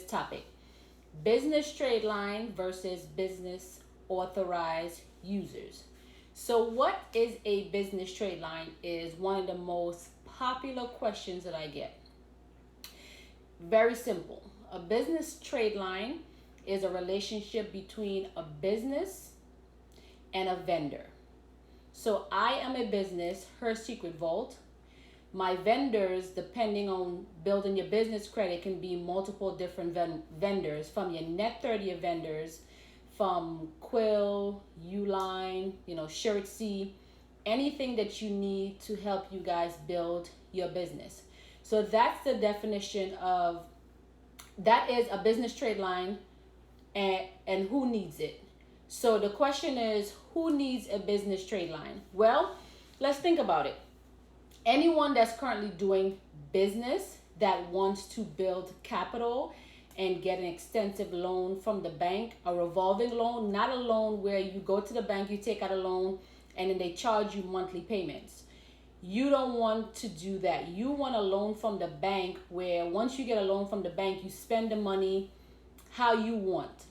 topic: business trade line versus business authorized users. So, what is a business trade line is one of the most popular questions that I get. Very simple. A business trade line is a relationship between a business and a vendor. So I am a business, Her Secret Vault. My vendors, depending on building your business credit, can be multiple different vendors, from your net 30 vendors, from Quill, Uline, Shirtsy, anything that you need to help you guys build your business. So that's the definition of that is a business trade line, and who needs it. So the question is, who needs a business trade line? Well, let's think about it. Anyone that's currently doing business that wants to build capital and get an extensive loan from the bank, a revolving loan, not a loan where you go to the bank, you take out a loan, and then they charge you monthly payments. You don't want to do that. You want a loan from the bank where once you get a loan from the bank, you spend the money how you want.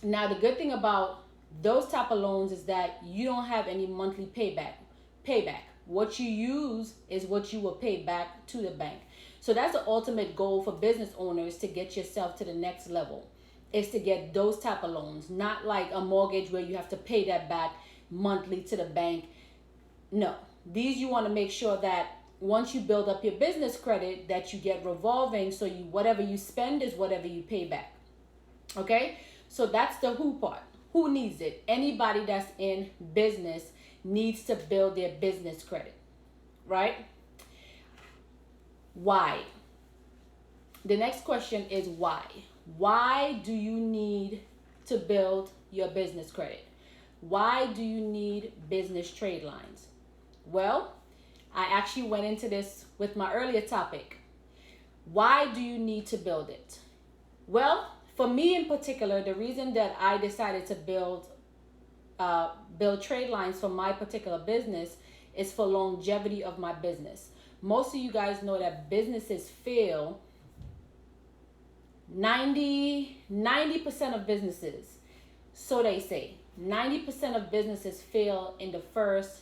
Now, the good thing about those type of loans is that you don't have any monthly payback. What you use is what you will pay back to the bank. So that's the ultimate goal for business owners, to get yourself to the next level, is to get those type of loans, not like a mortgage where you have to pay that back monthly to the bank. No, these you want to make sure that once you build up your business credit, that you get revolving, so you whatever you spend is whatever you pay back. Okay, so that's the who part. Who needs it? Anybody that's in business needs to build their business credit, right? Why? The next question is why. Why do you need to build your business credit? Why do you need business trade lines? Well, I actually went into this with my earlier topic. Why do you need to build it? Well, for me in particular, the reason that I decided to build trade lines for my particular business is for longevity of my business. Most of you guys know that businesses fail. 90% of businesses, so they say, 90% of businesses fail in the first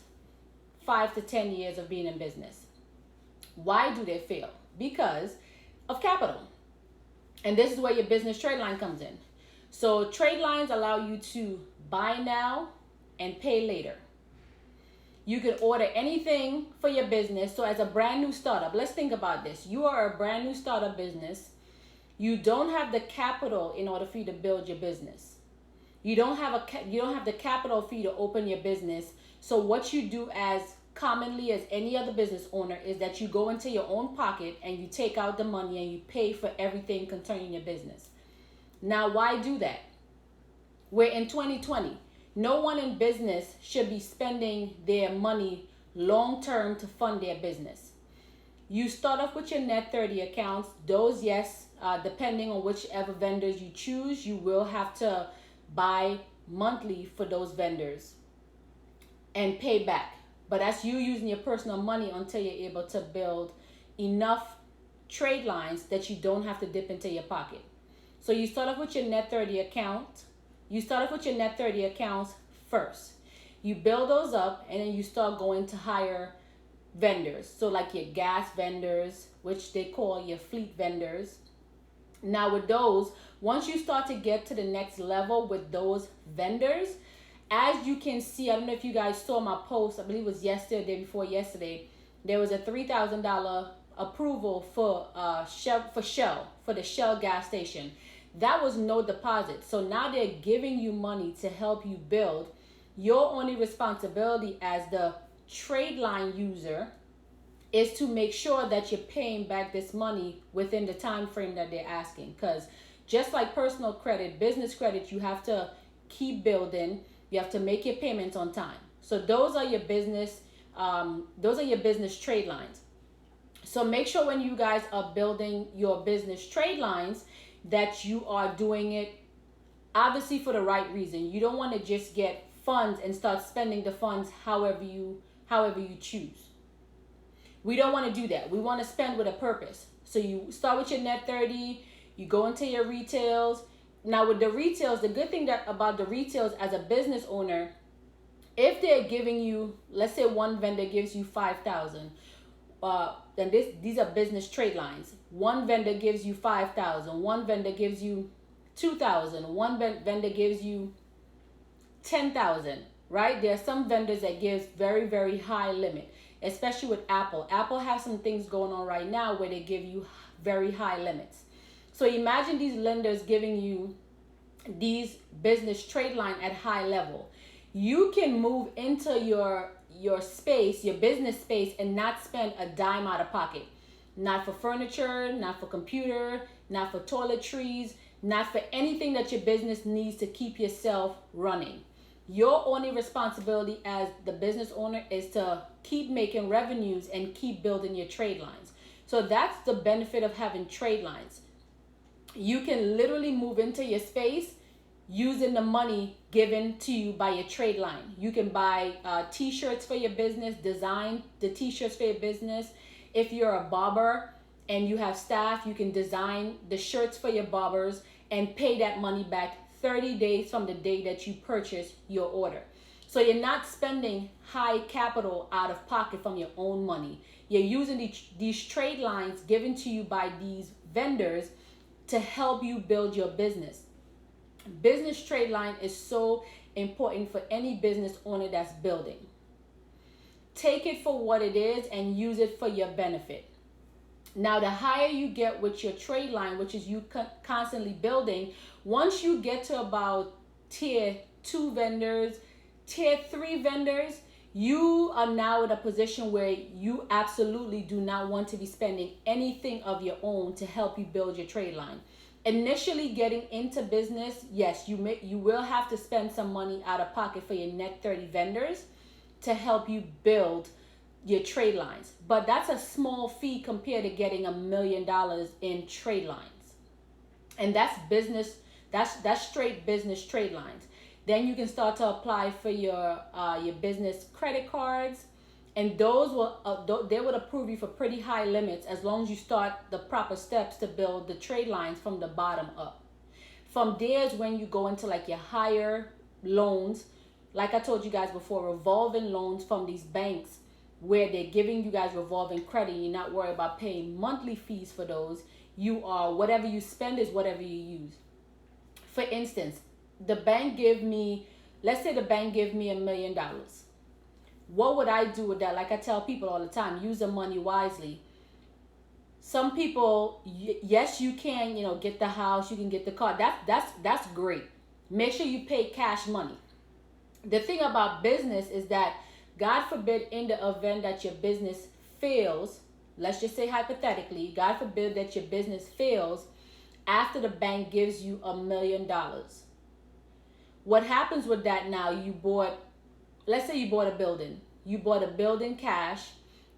5 to 10 years of being in business. Why do they fail? Because of capital. And this is where your business trade line comes in. So trade lines allow you to buy now and pay later. You can order anything for your business. So as a brand new startup, let's think about this. You are a brand new startup business. You don't have the capital in order for you to build your business. You don't have the capital for you to open your business. So what you do as commonly as any other business owner is that you go into your own pocket and you take out the money and you pay for everything concerning your business. Now, why do that? We're in 2020. No one in business should be spending their money long term to fund their business. You start off with your net 30 accounts. Those, yes, depending on whichever vendors you choose, you will have to buy monthly for those vendors and pay back. But that's you using your personal money until you're able to build enough trade lines that you don't have to dip into your pocket. So you start off with your net 30 account. You start off with your net 30 accounts first. You build those up, and then you start going to hire vendors. So like your gas vendors, which they call your fleet vendors. Now with those, once you start to get to the next level with those vendors, as you can see, I don't know if you guys saw my post, I believe it was yesterday, day before yesterday, there was a $3,000 approval for the Shell gas station. That was no deposit. So now they're giving you money to help you build. Your only responsibility as the trade line user is to make sure that you're paying back this money within the time frame that they're asking. Because just like personal credit, business credit, you have to keep building. You have to make your payments on time. So those are your business trade lines. So make sure when you guys are building your business trade lines that you are doing it obviously for the right reason. You don't want to just get funds and start spending the funds however you choose. We don't want to do that. We want to spend with a purpose. So you start with your net 30, You go into your retails. Now with the retails, the good thing that about the retails as a business owner, if they're giving you, let's say one vendor gives you 5,000, then these are business trade lines. One vendor gives you 5,000, one vendor gives you 2,000, one vendor gives you 10,000, right? There are some vendors that gives very, very high limit, especially with Apple. Apple has some things going on right now where they give you very high limits. So imagine these lenders giving you these business trade line at high level. You can move into your space, your business space, and not spend a dime out of pocket. Not for furniture, not for computer, not for toiletries, not for anything that your business needs to keep yourself running. Your only responsibility as the business owner is to keep making revenues and keep building your trade lines. So that's the benefit of having trade lines. You can literally move into your space using the money given to you by your trade line. You can buy t-shirts for your business, design the t-shirts for your business. If you're a barber and you have staff, you can design the shirts for your barbers and pay that money back 30 days from the day that you purchase your order. So you're not spending high capital out of pocket from your own money. You're using these trade lines given to you by these vendors to help you build your business. Business trade line is so important for any business owner that's building. Take it for what it is and use it for your benefit. Now, the higher you get with your trade line, which is you constantly building, once you get to about tier 2 vendors, tier 3 vendors, you are now in a position where you absolutely do not want to be spending anything of your own to help you build your trade line. Initially getting into business, yes, you will have to spend some money out of pocket for your net 30 vendors to help you build your trade lines. But that's a small fee compared to getting $1 million in trade lines. And that's business, that's straight business trade lines. Then you can start to apply for your business credit cards, and those will they would approve you for pretty high limits as long as you start the proper steps to build the trade lines from the bottom up. From there is when you go into like your higher loans, like I told you guys before, revolving loans from these banks where they're giving you guys revolving credit. You're not worried about paying monthly fees for those. You are, whatever you spend is whatever you use. For instance, the bank give me, let's say the bank give me $1 million. What would I do with that? Like I tell people all the time, use the money wisely. Some people, yes, you can, get the house, you can get the car. That's great. Make sure you pay cash money. The thing about business is that, God forbid, in the event that your business fails, let's just say hypothetically, God forbid that your business fails after the bank gives you $1 million. What happens with that now? Let's say you bought a building. You bought a building cash.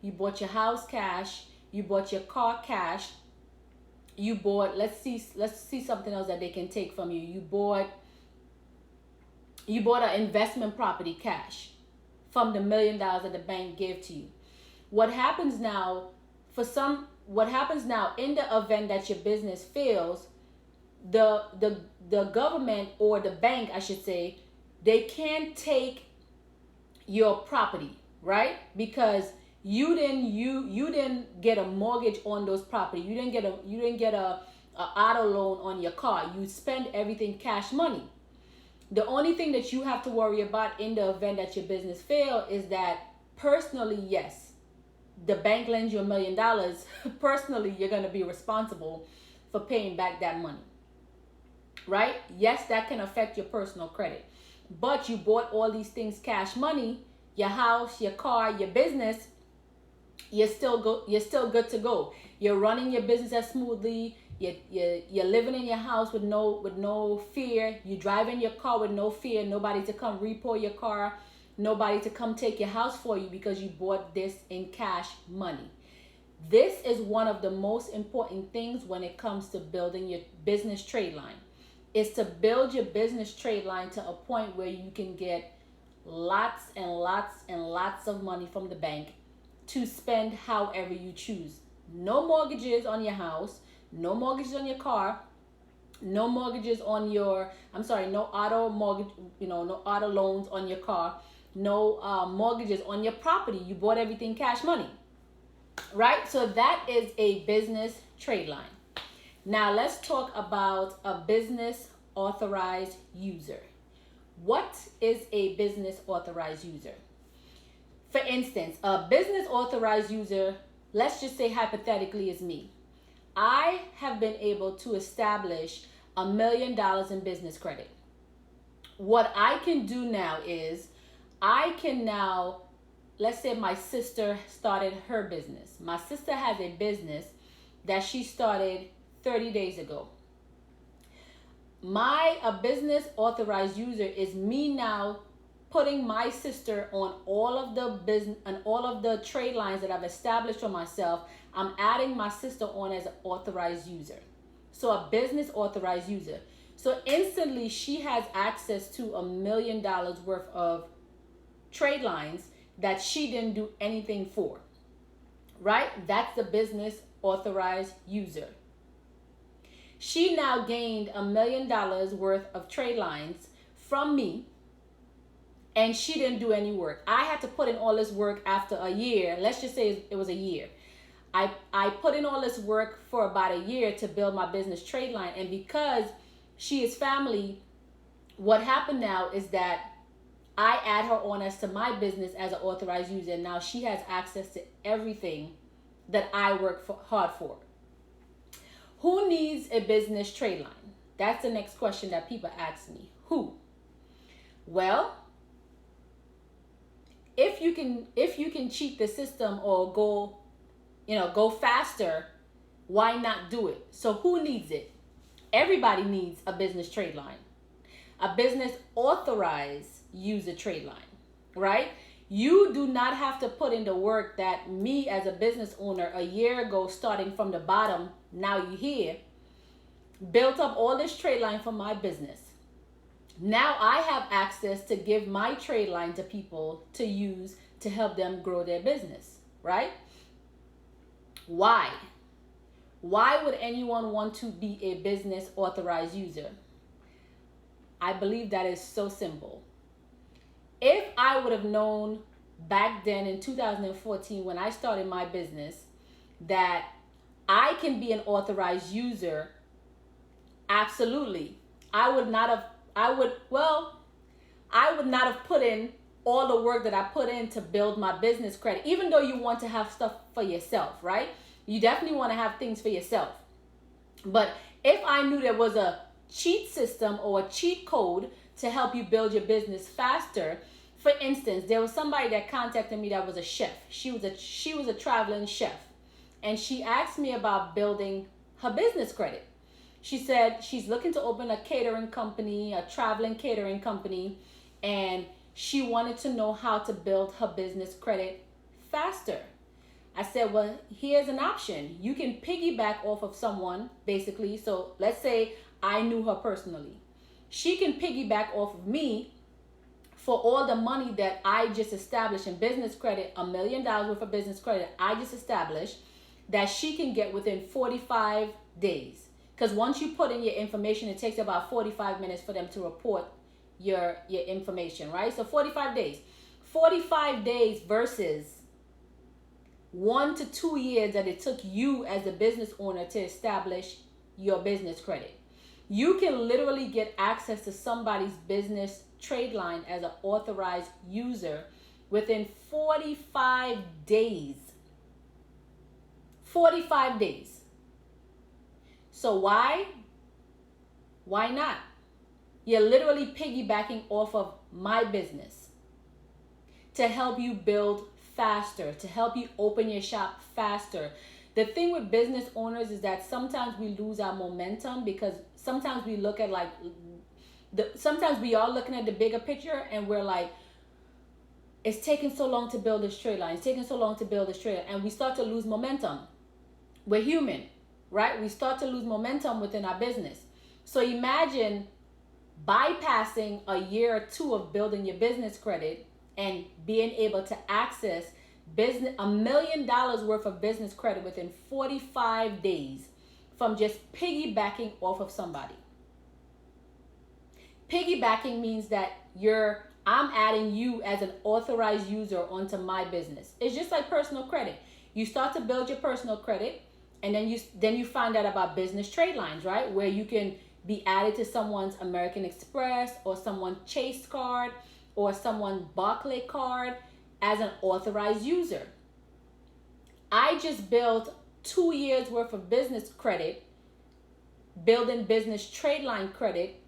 You bought your house cash. You bought your car cash. You bought, let's see something else that they can take from you. You bought an investment property cash from the $1 million that the bank gave to you. What happens now in the event that your business fails, the government, or the bank, I should say, they can't take your property, right? Because you didn't get a mortgage on those property. You didn't get a auto loan on your car. You spend everything cash money. The only thing that you have to worry about in the event that your business fails is that, personally, yes, the bank lends you $1 million. Personally, you're going to be responsible for paying back that money, right? Yes, that can affect your personal credit, but you bought all these things cash money, your house, your car, your business. You're still good to go. You're running your business as smoothly. You're living in your house with no fear. You're driving your car with no fear. Nobody to come repo your car. Nobody to come take your house for you because you bought this in cash money. This is one of the most important things when it comes to building your business trade line. Is to build your business trade line to a point where you can get lots and lots and lots of money from the bank to spend however you choose. No mortgages on your house, no mortgages on your car, No mortgages on your, I'm sorry, no auto mortgage, no auto loans on your car, no mortgages on your property. You bought everything cash money, right? So that is a business trade line. Now let's talk about a business authorized user. What is a business authorized user? For instance, a business authorized user, let's just say hypothetically, is me. I have been able to establish $1 million in business credit. What I can do now is I can now, let's say my sister started her business. My sister has a business that she started 30 days ago. A business authorized user is me now putting my sister on all of the business and all of the trade lines that I've established for myself. I'm adding my sister on as an authorized user. So a business authorized user. So instantly she has access to $1 million worth of trade lines that she didn't do anything for. Right? That's the business authorized user. She now gained $1 million worth of trade lines from me, and she didn't do any work. I had to put in all this work after a year. Let's just say it was a year. I put in all this work for about a year to build my business trade line. And because she is family, what happened now is that I add her on as to my business as an authorized user. And now she has access to everything that I work hard for. Who needs a business trade line? That's the next question that people ask me. Who? Well, if you can cheat the system or go faster, why not do it? So who needs it? Everybody needs a business trade line. A business authorized user trade line, right? You do not have to put in the work that me as a business owner a year ago, starting from the bottom, now you're here, built up all this trade line for my business. Now I have access to give my trade line to people to use to help them grow their business, right? Why? Why would anyone want to be a business authorized user? I believe that is so simple. If I would have known back then in 2014 when I started my business that I can be an authorized user, absolutely. I would not have put in all the work that I put in to build my business credit, even though you want to have stuff for yourself, right? You definitely want to have things for yourself. But if I knew there was a cheat system or a cheat code to help you build your business faster, for instance, there was somebody that contacted me that was a chef. She was a traveling chef, and she asked me about building her business credit. She said she's looking to open a catering company, a traveling catering company, and she wanted to know how to build her business credit faster. I said, well, here's an option. You can piggyback off of someone, basically. So let's say I knew her personally. She can piggyback off of me for all the money that I just established in business credit, $1 million worth of business credit I just established, that she can get within 45 days. Because once you put in your information, it takes about 45 minutes for them to report your information, right? So 45 days. 45 days versus 1 to 2 years that it took you as a business owner to establish your business credit. You can literally get access to somebody's business trade line as an authorized user within 45 days. 45 days. So why? Why not? You're literally piggybacking off of my business to help you build faster, to help you open your shop faster. The thing with business owners is that sometimes we lose our momentum because sometimes we look at sometimes we are looking at the bigger picture and we're like, it's taking so long to build this trade line. It's taking so long to build this trade line. And we start to lose momentum. We're human, right? We start to lose momentum within our business. So imagine bypassing a year or two of building your business credit and being able to access $1 million worth of business credit within 45 days from just piggybacking off of somebody. Piggybacking means that I'm adding you as an authorized user onto my business. It's just like personal credit. You start to build your personal credit, and then you find out about business trade lines, right? Where you can be added to someone's American Express or someone's Chase card or someone's Barclay card as an authorized user. I just built 2 years worth of business credit, building business trade line credit,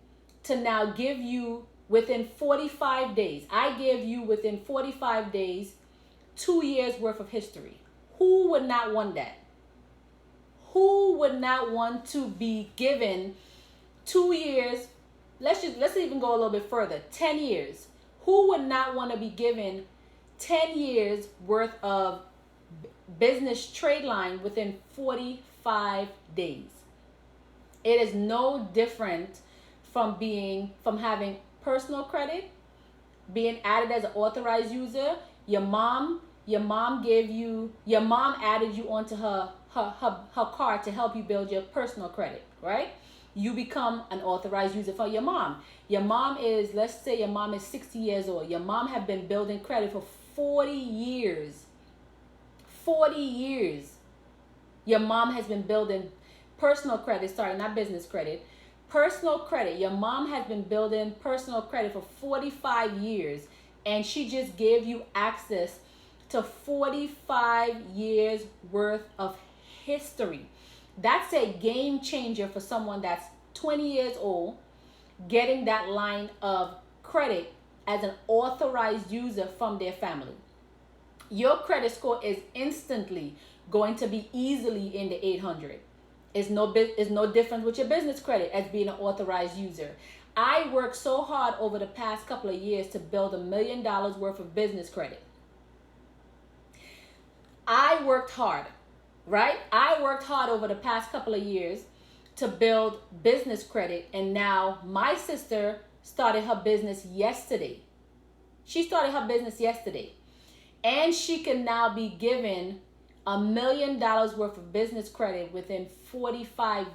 to now give you within 45 days. I give you within 45 days 2 years worth of history. Who would not want that? Who would not want to be given 2 years? Let's even go a little bit further. 10 years. Who would not want to be given 10 years worth of business trade line within 45 days? It is no different from having personal credit, being added as an authorized user. Your mom added you onto her card to help you build your personal credit, right? You become an authorized user for your mom. Your mom is, let's say your mom is 60 years old. Your mom have been building credit for 40 years. 40 years. Your mom has been building personal credit, not business credit. Personal credit. Your mom has been building personal credit for 45 years, and she just gave you access to 45 years worth of history. That's a game changer for someone that's 20 years old, getting that line of credit as an authorized user from their family. Your credit score is instantly going to be easily in the 800. It's no different with your business credit as being an authorized user. I worked so hard over the past couple of years to build $1 million worth of business credit. I worked hard, right? I worked hard over the past couple of years to build business credit, and now my sister started her business yesterday. She started her business yesterday, and she can now be given $1 million worth of business credit within 45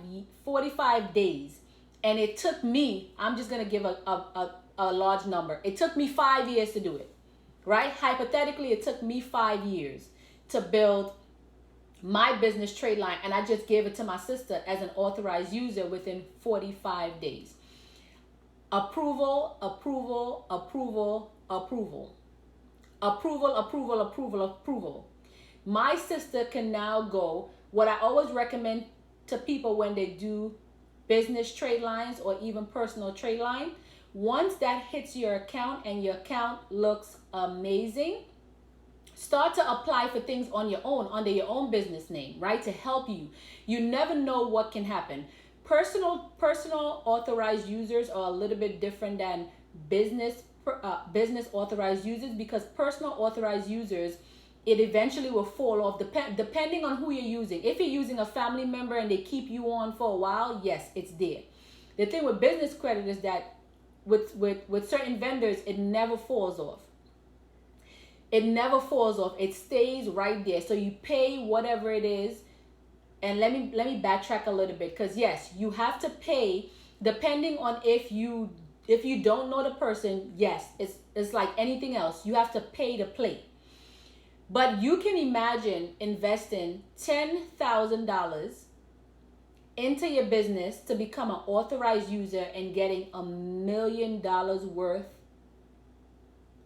days. And it took me, I'm just going to give a large number. It took me 5 years to do it, right? Hypothetically, it took me 5 years to build my business trade line, and I just gave it to my sister as an authorized user within 45 days. Approval, approval, approval, approval. Approval, approval, approval, approval. My sister can now go, what I always recommend to people when they do business trade lines or even personal trade line, once that hits your account and your account looks amazing, start to apply for things on your own, under your own business name, right? To help you. You never know what can happen. Personal authorized users are a little bit different than business authorized users, because personal authorized users, it eventually will fall off depending on who you're using. If you're using a family member and they keep you on for a while, yes, it's there. The thing with business credit is that with certain vendors, it never falls off. It never falls off. It stays right there. So you pay whatever it is. And let me backtrack a little bit, because yes, you have to pay depending on if you don't know the person. Yes, it's like anything else. You have to pay to play. But you can imagine investing $10,000 into your business to become an authorized user and getting $1 million worth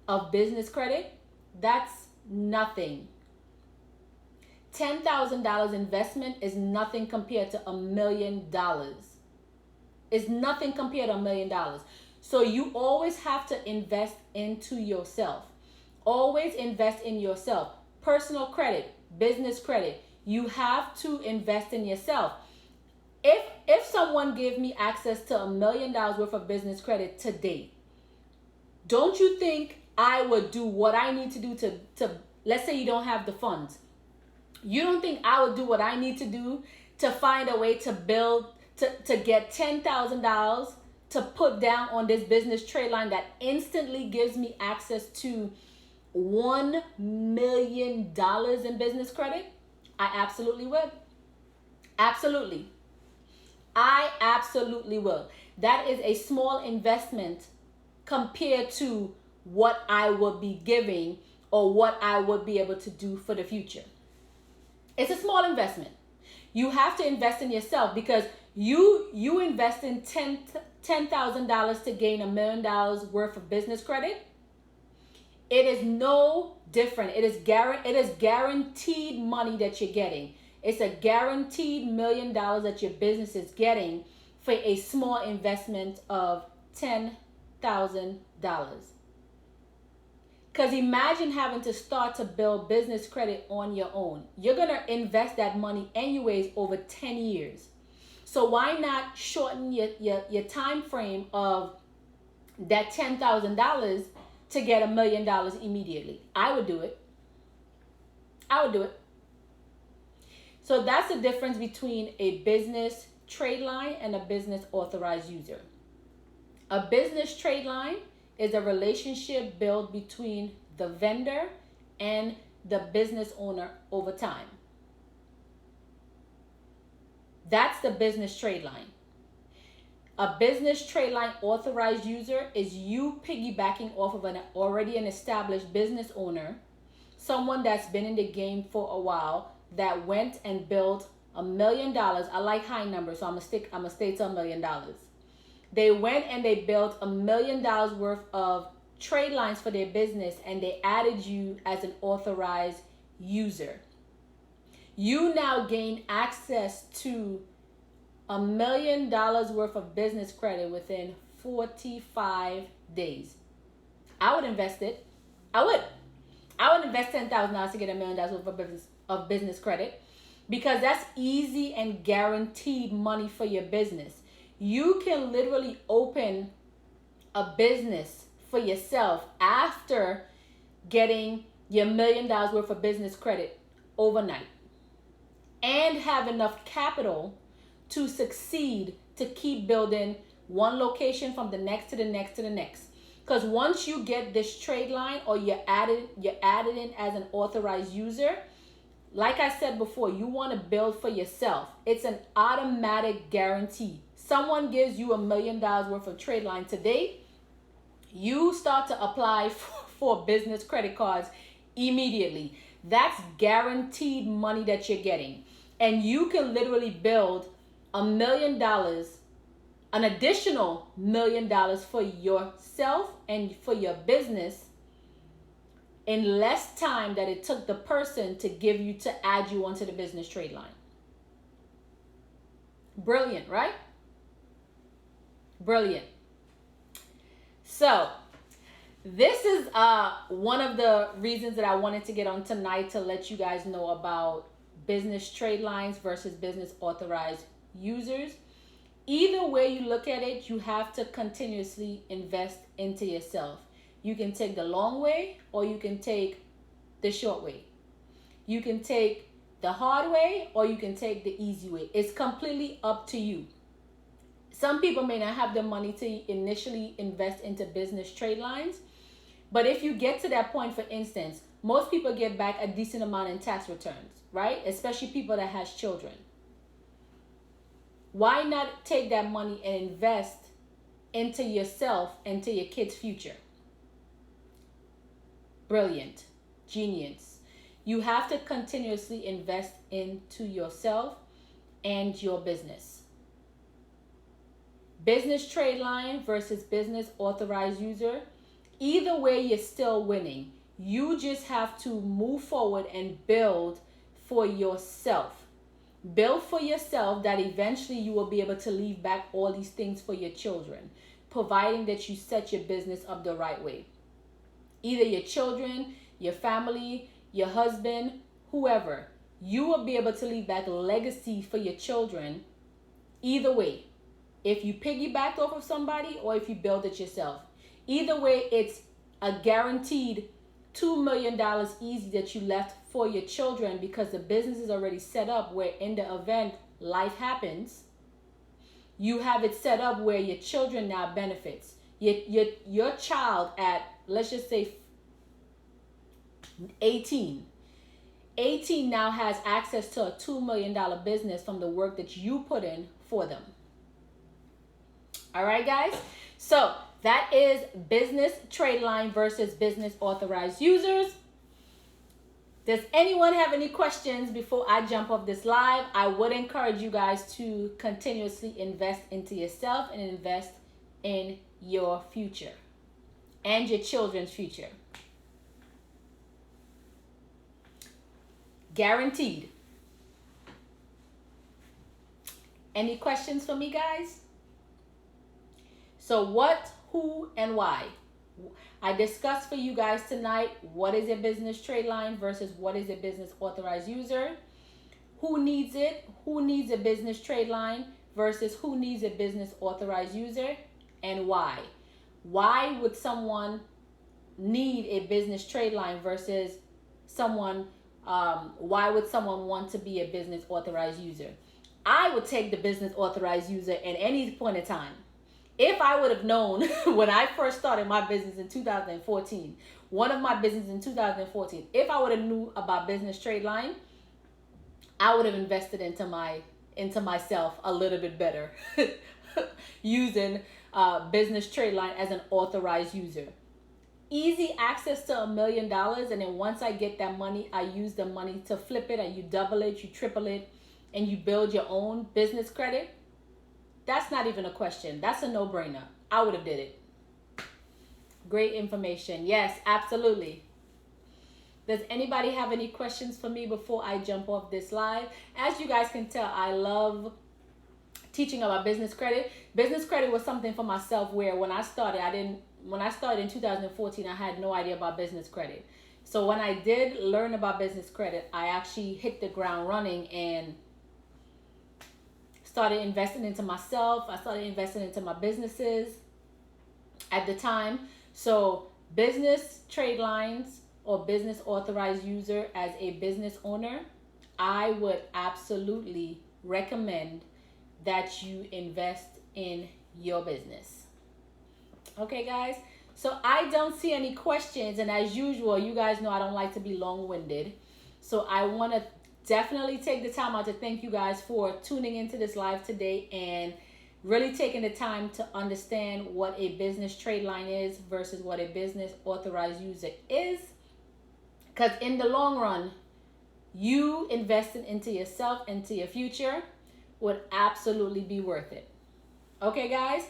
of business credit. That's nothing. $10,000 investment is nothing compared to $1 million. It's nothing compared to $1 million. So you always have to invest into yourself. Always invest in yourself. Personal credit, business credit. You have to invest in yourself. If someone gave me access to $1 million worth of business credit today, don't you think I would do what I need to do to let's say you don't have the funds. You don't think I would do what I need to do to find a way to build, to get $10,000 to put down on this business trade line that instantly gives me access to $1 million in business credit? I absolutely would. Absolutely. I absolutely will. That is a small investment compared to what I would be giving or what I would be able to do for the future. It's a small investment. You have to invest in yourself because you invest in $10,000 to gain $1 million worth of business credit. It is no different. It is guaranteed money that you're getting. It's a guaranteed $1 million that your business is getting for a small investment of $10,000. Because imagine having to start to build business credit on your own. You're going to invest that money anyways over 10 years. So why not shorten your time frame of that $10,000 to get $1 million immediately? I would do it. I would do it. So that's the difference between a business trade line and a business authorized user. A business trade line is a relationship built between the vendor and the business owner over time. That's the business trade line. A business trade line authorized user is you piggybacking off of an established business owner, someone that's been in the game for a while, that went and built $1 million. I like high numbers, so I'm gonna stay to $1 million. They went and they built $1 million worth of trade lines for their business, and they added you as an authorized user. You now gain access to $1 million worth of business credit within 45 days. I would invest it. I would invest $10,000 to get $1 million worth of business credit, because that's easy and guaranteed money for your business. You can literally open a business for yourself after getting your $1 million worth of business credit overnight and have enough capital to succeed, to keep building one location from the next to the next to the next. Because once you get this trade line or you're added in as an authorized user, like I said before, you want to build for yourself. It's an automatic guarantee. Someone gives you $1 million worth of trade line today, you start to apply for business credit cards immediately. That's guaranteed money that you're getting. And you can literally build $1 million, an additional $1 million for yourself and for your business in less time that it took the person to add you onto the business trade line. Brilliant, right? Brilliant. So this is one of the reasons that I wanted to get on tonight, to let you guys know about business trade lines versus business authorized users. Either way you look at it, you have to continuously invest into yourself. You can take the long way or you can take the short way. You can take the hard way or you can take the easy way. It's completely up to you. Some people may not have the money to initially invest into business trade lines, but if you get to that point, for instance, most people get back a decent amount in tax returns, right? Especially people that has children. Why not take that money and invest into yourself and to your kids' future? Brilliant. Genius. You have to continuously invest into yourself and your business. Business trade line versus business authorized user. Either way, you're still winning. You just have to move forward and build for yourself. Build for yourself that eventually you will be able to leave back all these things for your children, providing that you set your business up the right way. Either your children, your family, your husband, whoever, you will be able to leave back a legacy for your children either way. If you piggybacked off of somebody or if you build it yourself. Either way, it's a guaranteed $2 million easy that you left for your children, because the business is already set up where in the event life happens, you have it set up where your children now benefits. Your child at, let's just say 18 now has access to a $2 million business from the work that you put in for them. All right, guys. So that is business trade line versus business authorized users. Does anyone have any questions before I jump off this live? I would encourage you guys to continuously invest into yourself and invest in your future and your children's future. Guaranteed. Any questions for me, guys? So what, who, and why? I discussed for you guys tonight what is a business trade line versus what is a business authorized user. Who needs it? Who needs a business trade line versus who needs a business authorized user, and why? Why would someone need a business trade line versus someone, why would someone want to be a business authorized user? I would take the business authorized user at any point in time. If I would have known when I first started my business in 2014, one of my businesses in 2014, if I would have knew about business trade line, I would have invested into myself a little bit better using business trade line as an authorized user. Easy access to $1 million, and then once I get that money, I use the money to flip it, and you double it, you triple it, and you build your own business credit. That's not even a question. That's a no-brainer. I would have did it. Great information. Yes, absolutely. Does anybody have any questions for me before I jump off this live? As you guys can tell, I love teaching about business credit. Business credit was something for myself where when I started in 2014, I had no idea about business credit. So when I did learn about business credit, I actually hit the ground running and started investing into myself. I started investing into my businesses at the time. So business trade lines or business authorized user as a business owner, I would absolutely recommend that you invest in your business. Okay, guys? So I don't see any questions, and as usual, you guys know I don't like to be long-winded. So I want to definitely take the time out to thank you guys for tuning into this live today and really taking the time to understand what a business trade line is versus what a business authorized user is. Because in the long run, you investing into yourself, into your future, would absolutely be worth it. Okay, guys?